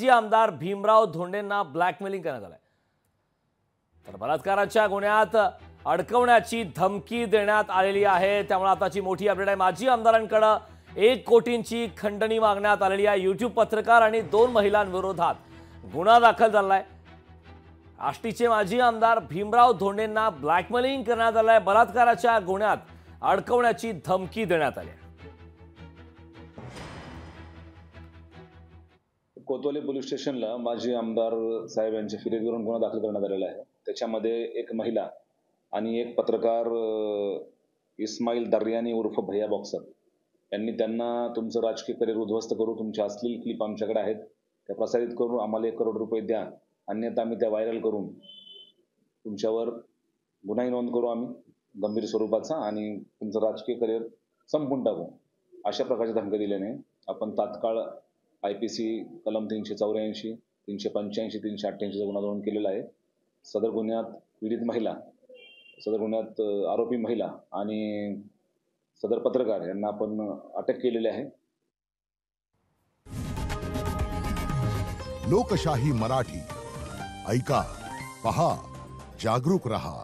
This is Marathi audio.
माजी आमदार भीमराव धोंडेंना ब्लॅकमेलिंग करण्यात आलंय। तर बलात्काराच्या गुन्ह्यात अडकवण्याची धमकी देण्यात आलेली आहे। त्यामुळे आताची मोठी अपडेट आहे। माजी आमदारांकडे 1 कोटींची खंडणी मागण्यात आलेली आहे। YouTube पत्रकार आणि 2 महिलांविरोधात गुन्हा दाखल झालाय। आष्टीचे माजी आमदार भीमराव धोंडेंना ब्लॅकमेलिंग करण्यात आलंय। बलात्काराच्या गुन्ह्यात अडकवण्याची धमकी देण्यात आली आहे। कोतवाली पोलीस स्टेशनला माजी आमदार साहेब यांच्या फिर्यादीवरून गुन्हा दाखल करण्यात आलेला आहे। त्याच्यामध्ये एक महिला आणि एक पत्रकार इस्माईल दर्यानी उर्फ भैया बॉक्सर यांनी त्यांना तुमचं राजकीय करिअर उद्ध्वस्त करू, तुमच्या अश्लील क्लिप आमच्याकडे आहेत त्या प्रसारित करून आम्हाला 1 करोड रुपये द्या, अन्यथा आम्ही त्या व्हायरल करून तुमच्यावर गुन्हाही नोंद करू आम्ही गंभीर स्वरूपाचा आणि तुमचं राजकीय करिअर संपून टाकू, अशा प्रकारच्या धमकी दिल्याने आपण तात्काळ IPC कलम 384, 385, 388 गुन्हा नोंद केलेला आहे। सदर गुन्ह्यात पीडित महिला, सदर गुन्ह्यात आरोपी महिला आणि सदर पत्रकार यांना आपण अटक केलेली आहे। लोकशाही मराठी ऐका, पहा, जागरूक रहा।